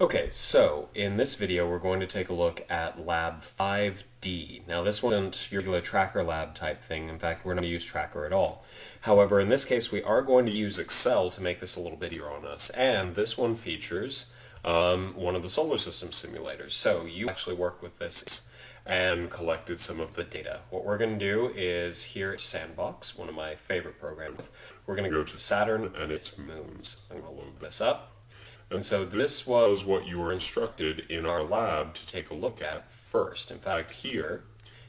Okay, so in this video we're going to take a look at Lab 5D. Now this wasn't your regular tracker lab type thing. In fact, we're not going to use tracker at all. However, in this case we are going to use Excel to make this a little bit easier on us. And this one features one of the solar system simulators. So you actually worked with this and collected some of the data. What we're going to do is here at Sandbox, one of my favorite programs, we're going to go to Saturn and its moons. I'm going to load this up. And so this was what you were instructed in our lab to take a look at first. In fact, here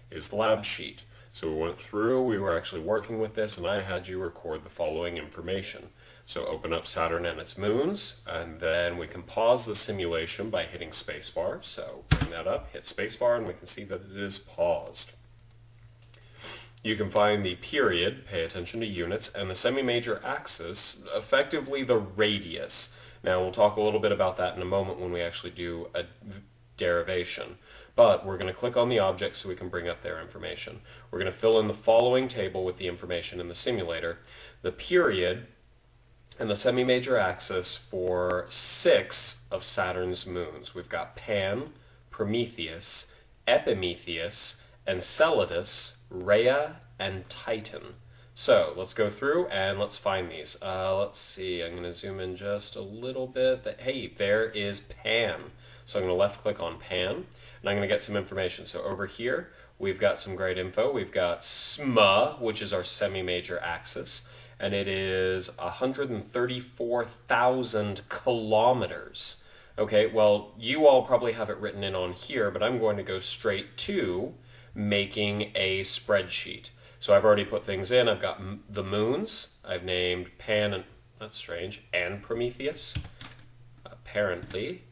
is the lab sheet. So we went through, we were actually working with this, and I had you record the following information. So open up Saturn and its moons, and then we can pause the simulation by hitting spacebar. So bring that up, hit spacebar, and we can see that it is paused. You can find the period, pay attention to units, and the semi-major axis, effectively the radius. Now, we'll talk a little bit about that in a moment when we actually do a derivation. But we're going to click on the object so we can bring up their information. We're going to fill in the following table with the information in the simulator. The period and the semi-major axis for 6 of Saturn's moons. We've got Pan, Prometheus, Epimetheus, Enceladus, Rhea, and Titan. So let's go through and let's find these. Let's see, I'm going to zoom in just a little bit. Hey, there is Pan. So I'm going to left click on Pan and I'm going to get some information. So over here we've got some great info. We've got SMA, which is our semi-major axis, and it is 134,000 kilometers. Okay, well, you all probably have it written in on here, but I'm going to go straight to making a spreadsheet. So I've already put things in. I've got the moons. I've named Pan, and that's strange, and Prometheus. Apparently,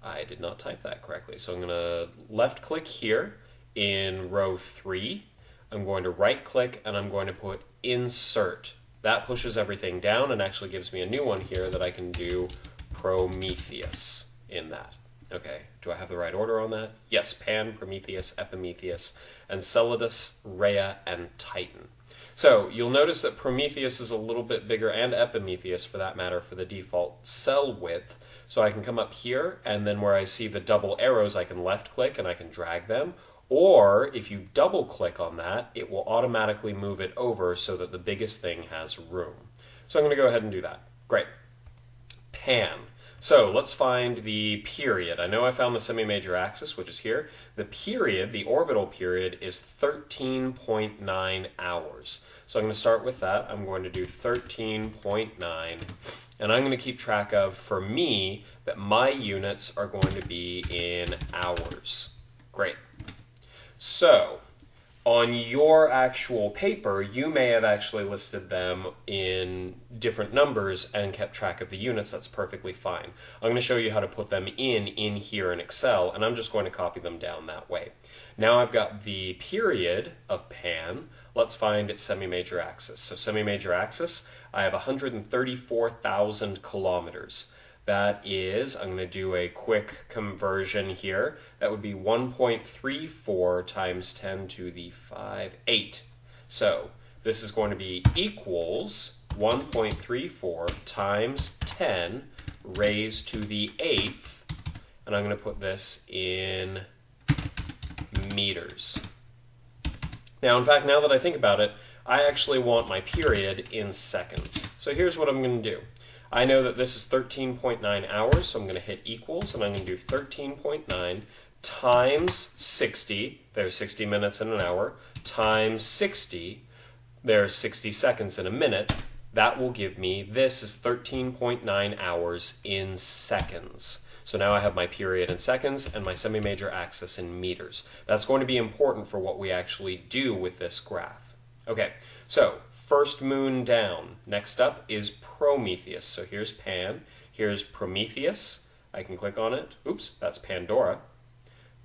I did not type that correctly. So I'm going to left click here in row 3. I'm going to right click and I'm going to put insert. That pushes everything down and actually gives me a new one here that I can do Prometheus in that. Okay, do I have the right order on that? Yes, Pan, Prometheus, Epimetheus, Enceladus, Rhea, and Titan. So you'll notice that Prometheus is a little bit bigger, and Epimetheus for that matter, for the default cell width. So I can come up here, and then where I see the double arrows, I can left click and I can drag them. Or if you double click on that, it will automatically move it over so that the biggest thing has room. So I'm going to go ahead and do that. Great. Pan. So let's find the period. I know I found the semi-major axis, which is here. The period, the orbital period, is 13.9 hours. So I'm going to start with that. I'm going to do 13.9. And I'm going to keep track of, for me, that my units are going to be in hours. Great. So on your actual paper, you may have actually listed them in different numbers and kept track of the units. That's perfectly fine. I'm going to show you how to put them in here in Excel, and I'm just going to copy them down that way. Now I've got the period of Pan. Let's find its semi-major axis. So semi-major axis, I have 134,000 kilometers. That is, I'm going to do a quick conversion here. That would be 1.34 times 10 to the 8. So this is going to be equals 1.34 times 10 raised to the 8th. And I'm going to put this in meters. Now, in fact, now that I think about it, I actually want my period in seconds. So here's what I'm going to do. I know that this is 13.9 hours, so I'm going to hit equals, and I'm going to do 13.9 times 60, there's 60 minutes in an hour, times 60, there's 60 seconds in a minute. That will give me, this is 13.9 hours in seconds. So now I have my period in seconds and my semi-major axis in meters. That's going to be important for what we actually do with this graph. Okay, so first moon down. Next up is Prometheus. So here's Pan, here's Prometheus. I can click on it. Oops, that's Pandora.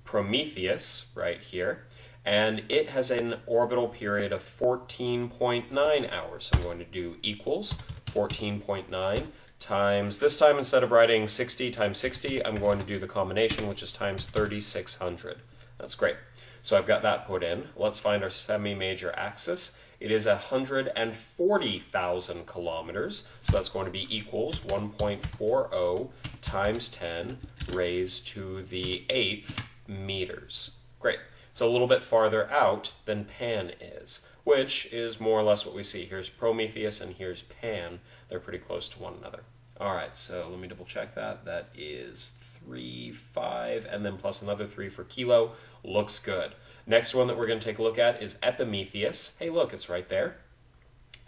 Prometheus right here. And it has an orbital period of 14.9 hours. So I'm going to do equals 14.9 times, this time instead of writing 60 times 60, I'm going to do the combination, which is times 3,600. That's great. So I've got that put in. Let's find our semi-major axis. It is 140,000 kilometers, so that's going to be equals 1.40 times 10 raised to the 8th meters. Great. It's a little bit farther out than Pan is, which is more or less what we see. Here's Prometheus and here's Pan. They're pretty close to one another. All right, so let me double check that. That is 3, 5, and then plus another 3 for kilo. Looks good. Next one that we're going to take a look at is Epimetheus. Hey, look, it's right there.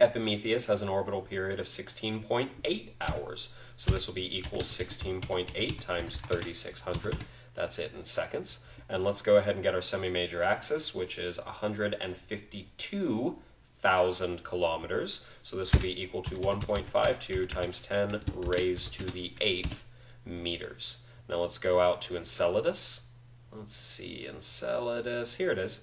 Epimetheus has an orbital period of 16.8 hours. So this will be equals 16.8 times 3600. That's it in seconds. And let's go ahead and get our semi-major axis, which is 152,000 kilometers. So this will be equal to 1.52 times 10 raised to the 8th meters. Now let's go out to Enceladus. Let's see, Enceladus, here it is.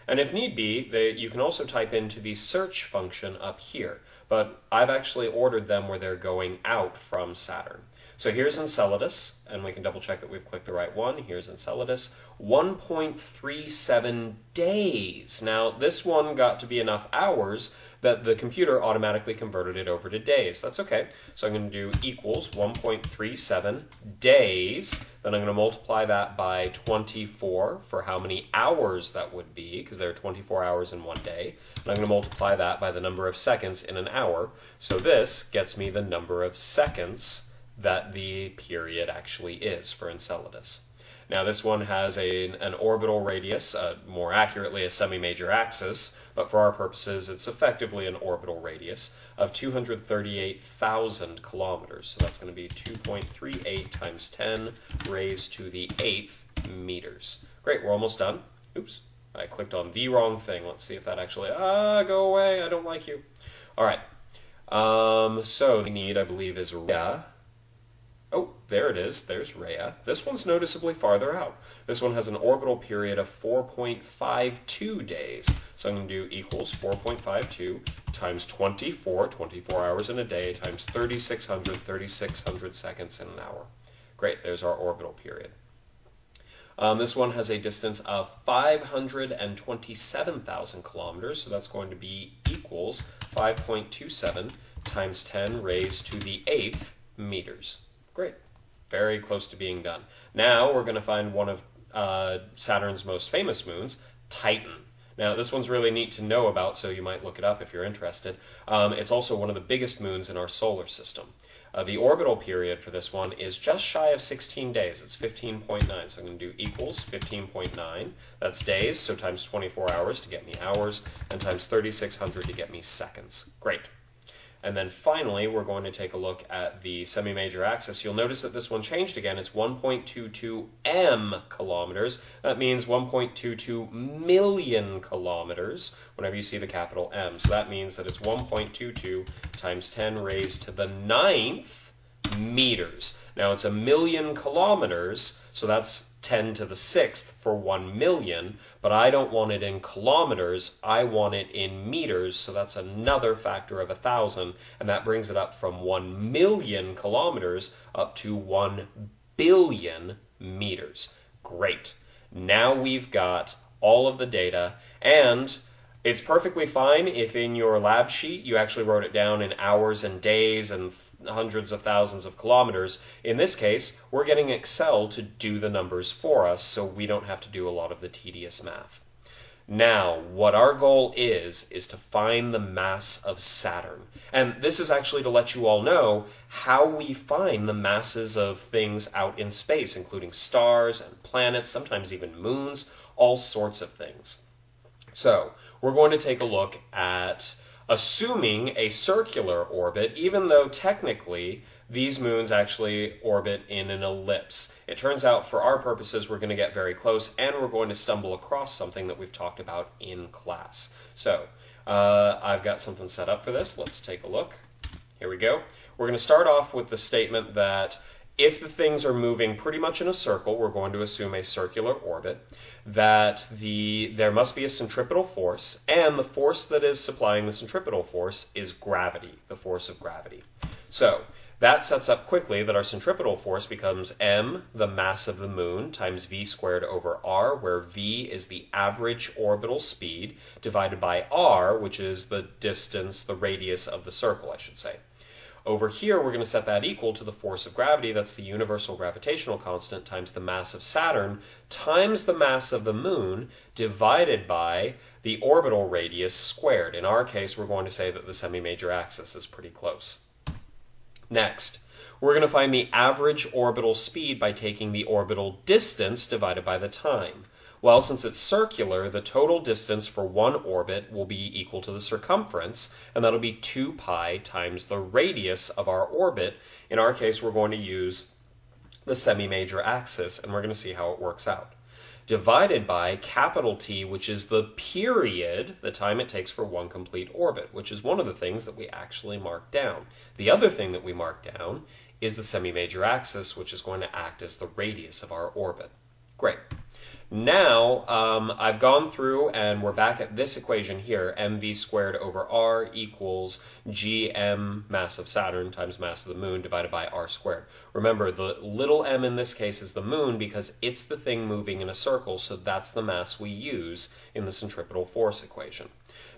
And if need be, you can also type into the search function up here. But I've actually ordered them where they're going out from Saturn. So here's Enceladus, and we can double check that we've clicked the right one. Here's Enceladus, 1.37 days. Now, this one got to be enough hours that the computer automatically converted it over to days. That's okay. So I'm going to do equals 1.37 days. Then I'm going to multiply that by 24 for how many hours that would be, because there are 24 hours in one day. And I'm going to multiply that by the number of seconds in an hour. So this gets me the number of seconds that the period actually is for Enceladus. Now this one has an orbital radius, more accurately a semi-major axis, but for our purposes it's effectively an orbital radius of 238,000 kilometers. So that's going to be 2.38 times 10 raised to the 8th meters. Great, we're almost done. Oops, I clicked on the wrong thing. Let's see if that actually, go away, I don't like you. All right, so we need, I believe, is Rhea. Oh, there it is. There's Rhea. This one's noticeably farther out. This one has an orbital period of 4.52 days. So I'm going to do equals 4.52 times 24 hours in a day, times 3,600 seconds in an hour. Great, there's our orbital period. This one has a distance of 527,000 kilometers, so that's going to be equals 5.27 times 10 raised to the 8th meters. Great. Very close to being done. Now we're going to find one of Saturn's most famous moons, Titan. Now this one's really neat to know about, so you might look it up if you're interested. It's also one of the biggest moons in our solar system. The orbital period for this one is just shy of 16 days. It's 15.9. So I'm going to do equals 15.9. That's days, so times 24 hours to get me hours, and times 3,600 to get me seconds. Great. And then finally, we're going to take a look at the semi-major axis. You'll notice that this one changed again. It's 1.22 m kilometers. That means 1.22 million kilometers whenever you see the capital M. So that means that it's 1.22 times 10 raised to the 9th meters. Now it's a million kilometers, so that's 10 to the 6th for 1 million, but I don't want it in kilometers, I want it in meters, so that's another factor of 1,000, and that brings it up from 1 million kilometers up to 1 billion meters. Great. Now we've got all of the data, and it's perfectly fine if in your lab sheet you actually wrote it down in hours and days and hundreds of thousands of kilometers. In this case, we're getting Excel to do the numbers for us so we don't have to do a lot of the tedious math. Now, what our goal is to find the mass of Saturn. And this is actually to let you all know how we find the masses of things out in space, including stars and planets, sometimes even moons, all sorts of things. So, we're going to take a look at assuming a circular orbit, even though technically these moons actually orbit in an ellipse. It turns out for our purposes we're going to get very close, and we're going to stumble across something that we've talked about in class. So, I've got something set up for this. Let's take a look. Here we go. We're going to start off with the statement that if the things are moving pretty much in a circle, we're going to assume a circular orbit, that there must be a centripetal force, and the force that is supplying the centripetal force is gravity, the force of gravity. So, That sets up quickly that our centripetal force becomes m, the mass of the moon, times v squared over r, where v is the average orbital speed, divided by r, which is the distance, the radius of the circle, I should say. Over here, we're going to set that equal to the force of gravity. That's the universal gravitational constant times the mass of Saturn times the mass of the moon divided by the orbital radius squared. In our case, we're going to say that the semi-major axis is pretty close. Next, we're going to find the average orbital speed by taking the orbital distance divided by the time. Well, since it's circular, the total distance for one orbit will be equal to the circumference, and that'll be 2 pi times the radius of our orbit. In our case, we're going to use the semi-major axis, and we're going to see how it works out. Divided by capital T, which is the period, the time it takes for one complete orbit, which is one of the things that we actually marked down. The other thing that we marked down is the semi-major axis, which is going to act as the radius of our orbit. Great. Now, I've gone through and we're back at this equation here, mv squared over r equals gm mass of Saturn times mass of the moon divided by r squared. Remember, the little m in this case is the moon because it's the thing moving in a circle, so that's the mass we use in the centripetal force equation.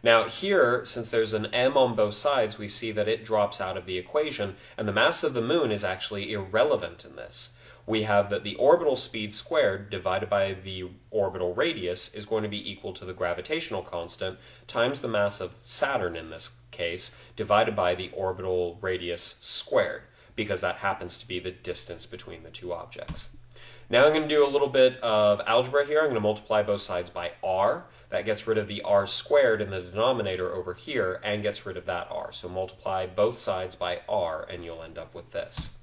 Now here, since there's an m on both sides, we see that it drops out of the equation, and the mass of the moon is actually irrelevant in this. We have that the orbital speed squared divided by the orbital radius is going to be equal to the gravitational constant times the mass of Saturn in this case divided by the orbital radius squared, because that happens to be the distance between the two objects. Now I'm going to do a little bit of algebra here. I'm going to multiply both sides by r. That gets rid of the r squared in the denominator over here and gets rid of that r. So multiply both sides by r and you'll end up with this.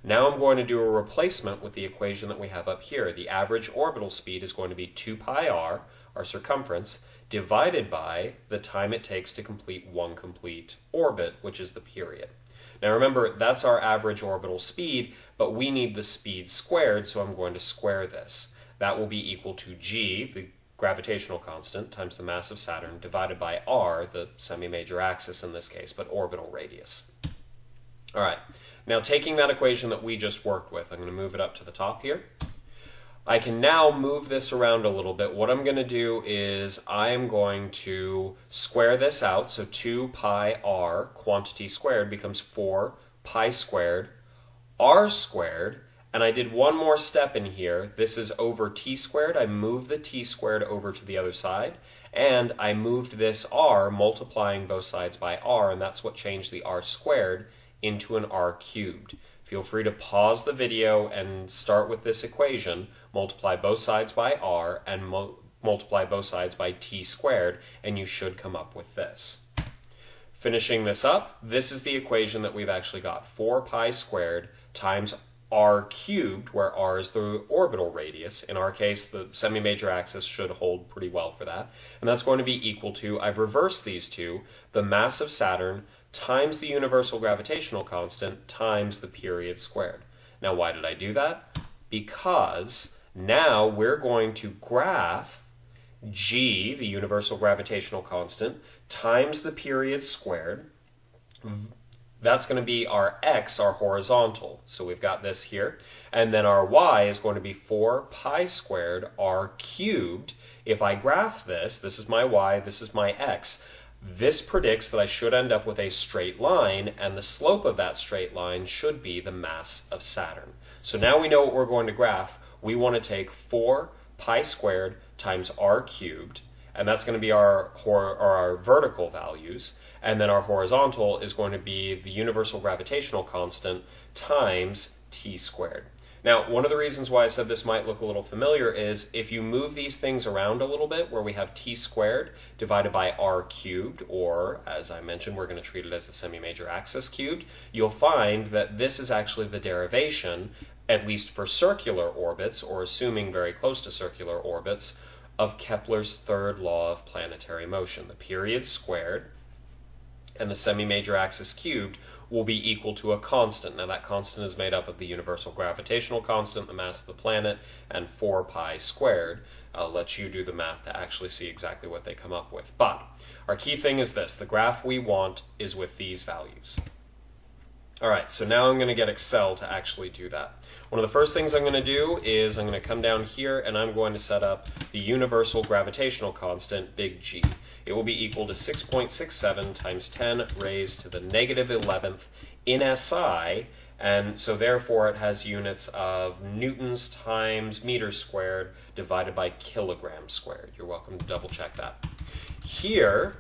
Now I'm going to do a replacement with the equation that we have up here. The average orbital speed is going to be 2 pi r, our circumference, divided by the time it takes to complete one complete orbit, which is the period. Now remember, that's our average orbital speed, but we need the speed squared, so I'm going to square this. That will be equal to g, the gravitational constant, times the mass of Saturn, divided by r, the semi-major axis in this case, but orbital radius. All right. Now, taking that equation that we just worked with, I'm going to move it up to the top here. I can now move this around a little bit. What I'm going to do is I am going to square this out. So 2 pi r, quantity squared, becomes 4 pi squared r squared. And I did one more step in here. This is over t squared. I moved the t squared over to the other side. And I moved this r, multiplying both sides by r, and that's what changed the r squared into an r cubed. Feel free to pause the video and start with this equation, multiply both sides by r, and multiply both sides by t squared, and you should come up with this. Finishing this up, this is the equation that we've actually got. 4 pi squared times r cubed, where r is the orbital radius. In our case, the semi-major axis should hold pretty well for that. And that's going to be equal to, I've reversed these two, the mass of Saturn times the universal gravitational constant times the period squared. Now, why did I do that? Because now we're going to graph g, the universal gravitational constant, times the period squared. That's going to be our x, our horizontal. So we've got this here. And then our y is going to be 4 pi squared r cubed. If I graph this, this is my y, this is my x. This predicts that I should end up with a straight line, and the slope of that straight line should be the mass of Saturn. So now we know what we're going to graph. We want to take 4 pi squared times r cubed, and that's going to be our vertical values. And then our horizontal is going to be the universal gravitational constant times t squared. Now, one of the reasons why I said this might look a little familiar is if you move these things around a little bit, where we have t squared divided by r cubed, or as I mentioned, we're going to treat it as the semi-major axis cubed, you'll find that this is actually the derivation, at least for circular orbits, or assuming very close to circular orbits, of Kepler's third law of planetary motion. The period squared and the semi-major axis cubed will be equal to a constant. Now that constant is made up of the universal gravitational constant, the mass of the planet, and 4 pi squared. I'll let you do the math to actually see exactly what they come up with. But our key thing is this: the graph we want is with these values. All right, so now I'm going to get Excel to actually do that. One of the first things I'm going to do is I'm going to come down here and I'm going to set up the universal gravitational constant, big G. It will be equal to 6.67 times 10 raised to the negative 11th in SI, and so therefore it has units of newtons times meters squared divided by kilograms squared. You're welcome to double check that. Here,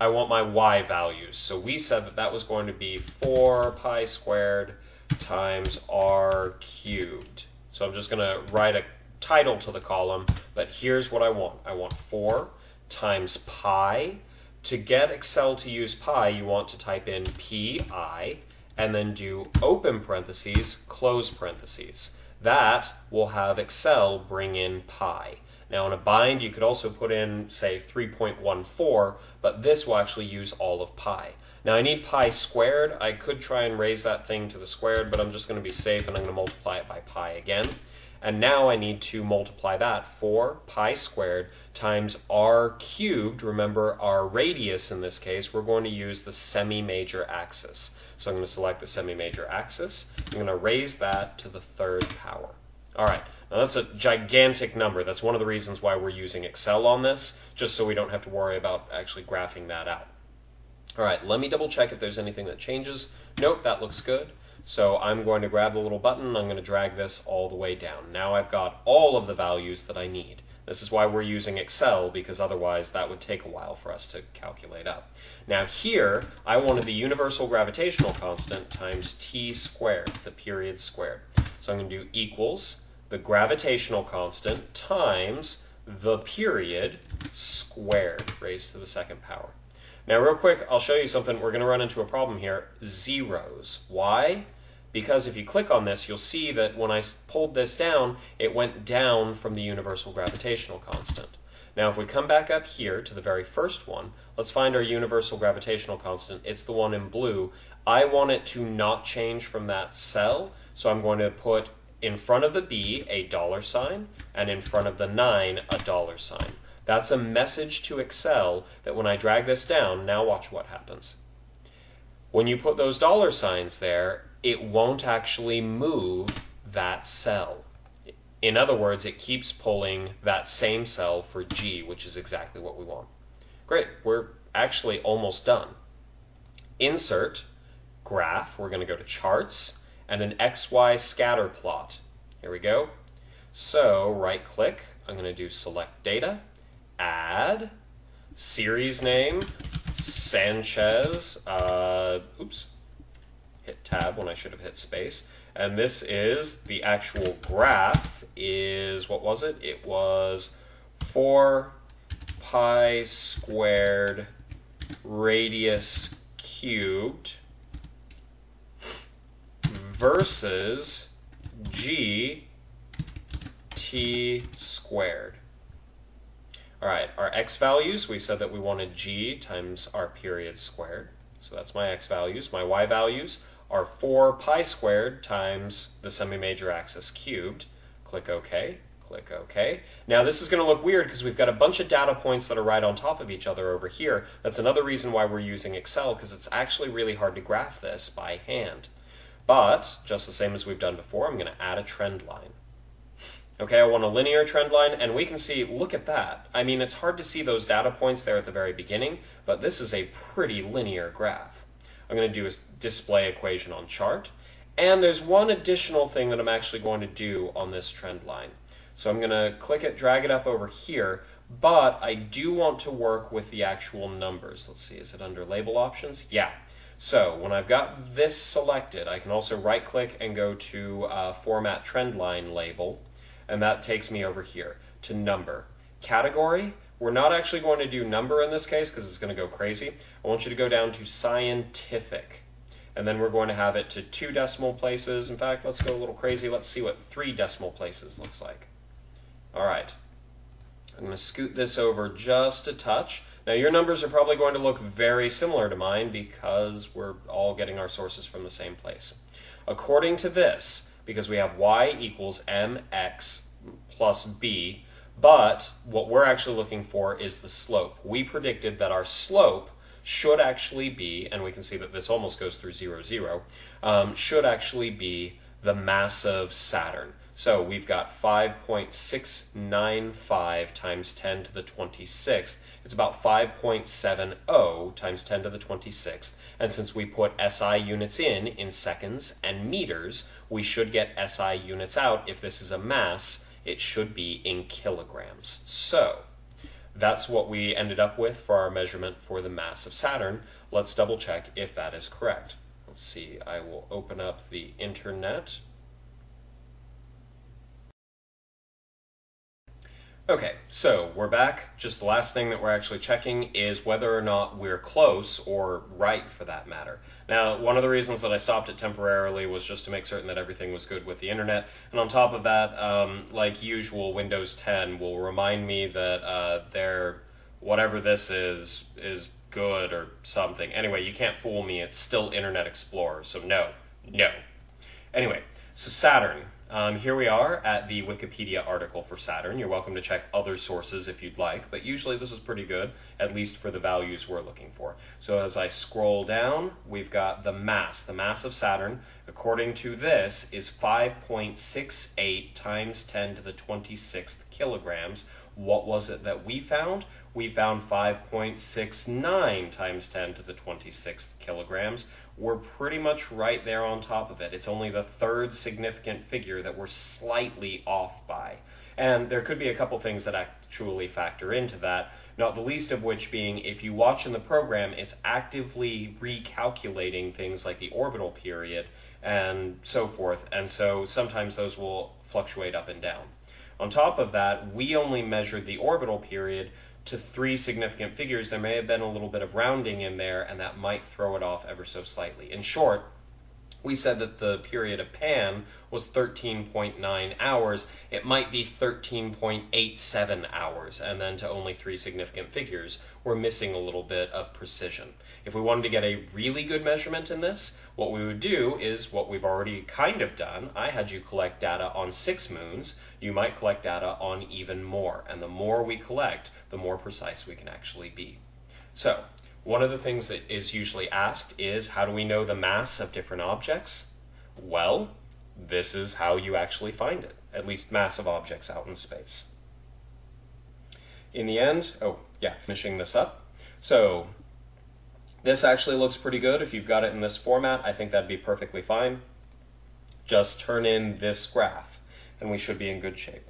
I want my y values. So we said that that was going to be 4 pi squared times r cubed. So I'm just going to write a title to the column, but here's what I want. I want 4 times pi. To get Excel to use pi, you want to type in pi and then do open parentheses, close parentheses. That will have Excel bring in pi. Now in a bind, you could also put in, say, 3.14, but this will actually use all of pi. Now I need pi squared. I could try and raise that thing to the squared, but I'm just going to be safe and I'm going to multiply it by pi again. And now I need to multiply that, 4 pi squared times r cubed. Remember, our radius in this case, we're going to use the semi-major axis. So I'm going to select the semi-major axis. I'm going to raise that to the 3rd power. All right. Now that's a gigantic number. That's one of the reasons why we're using Excel on this, just so we don't have to worry about actually graphing that out. All right, let me double check if there's anything that changes. Nope, that looks good. So I'm going to grab the little button, I'm going to drag this all the way down. Now I've got all of the values that I need. This is why we're using Excel, because otherwise that would take a while for us to calculate up. Now here, I wanted the universal gravitational constant times t squared, the period squared. So I'm going to do equals the gravitational constant times the period squared raised to the 2nd power. Now real quick, I'll show you something. We're going to run into a problem here. Zeros. Why? Because if you click on this, you'll see that when I pulled this down, it went down from the universal gravitational constant. Now if we come back up here to the very first one, let's find our universal gravitational constant. It's the one in blue. I want it to not change from that cell, so I'm going to put in front of the B a $sign, and in front of the 9 a $sign. That's a message to Excel that when I drag this down, now watch what happens. When you put those $signs there, it won't actually move that cell. In other words, it keeps pulling that same cell for G, which is exactly what we want. Great, we're actually almost done. Insert, graph, we're going to go to charts, and an XY scatter plot. Here we go. So right click, I'm going to do select data, add, series name, Sanchez, hit tab when I should have hit space, and this is the actual graph is, what was it? It was 4 pi squared radius cubed versus g t squared. All right, our x values, we said that we wanted g times our period squared. So that's my x values. My y values are 4 pi squared times the semi-major axis cubed. Click OK. Click OK. Now this is going to look weird because we've got a bunch of data points that are right on top of each other over here. That's another reason why we're using Excel, because it's actually really hard to graph this by hand. But, just the same as we've done before, I'm going to add a trend line. Okay, I want a linear trend line, and we can see, look at that. I mean, it's hard to see those data points there at the very beginning, but this is a pretty linear graph. I'm going to do a display equation on chart, and there's one additional thing that I'm actually going to do on this trend line. So I'm going to click it, drag it up over here, but I do want to work with the actual numbers. Let's see, is it under label options? Yeah. So when I've got this selected, I can also right-click and go to Format Trend Line Label, and that takes me over here to Number. Category, we're not actually going to do number in this case because it's going to go crazy. I want you to go down to Scientific, and then we're going to have it to 2 decimal places. In fact, let's go a little crazy. Let's see what 3 decimal places looks like. All right. I'm going to scoot this over just a touch. Now your numbers are probably going to look very similar to mine because we're all getting our sources from the same place. According to this, because we have y equals mx plus b, but what we're actually looking for is the slope. We predicted that our slope should actually be, and we can see that this almost goes through 0, 0, should actually be the mass of Saturn. So we've got 5.695 times 10 to the 26th. It's about 5.70 times 10 to the 26th. And since we put SI units in seconds and meters, we should get SI units out. If this is a mass, it should be in kilograms. So that's what we ended up with for our measurement for the mass of Saturn. Let's double check if that is correct. Let's see, I will open up the internet. Okay, so we're back. Just the last thing that we're actually checking is whether or not we're close, or right for that matter. Now, one of the reasons that I stopped it temporarily was just to make certain that everything was good with the internet. And on top of that, like usual, Windows 10 will remind me that whatever this is good or something. Anyway, you can't fool me. It's still Internet Explorer, so no. Anyway, so Saturn. Here we are at the Wikipedia article for Saturn. You're welcome to check other sources if you'd like, but usually this is pretty good, at least for the values we're looking for. So as I scroll down, we've got the mass. The mass of Saturn, according to this, is 5.68 times 10 to the 26th kilograms. What was it that we found? We found 5.69 times 10 to the 26th kilograms. We're pretty much right there on top of it. It's only the third significant figure that we're slightly off by. And there could be a couple things that actually factor into that, not the least of which being if you watch in the program, it's actively recalculating things like the orbital period and so forth. And so sometimes those will fluctuate up and down. On top of that, we only measured the orbital period to 3 significant figures. There may have been a little bit of rounding in there, and that might throw it off ever so slightly. In short, we said that the period of Pan was 13.9 hours. It might be 13.87 hours, and then to only 3 significant figures, we're missing a little bit of precision. If we wanted to get a really good measurement in this, what we would do is what we've already kind of done. I had you collect data on 6 moons. You might collect data on even more, and the more we collect, the more precise we can actually be. So, one of the things that is usually asked is, how do we know the mass of different objects? Well, this is how you actually find it, at least mass of objects out in space. In the end, finishing this up. So, this actually looks pretty good. If you've got it in this format, I think that'd be perfectly fine. Just turn in this graph, and we should be in good shape.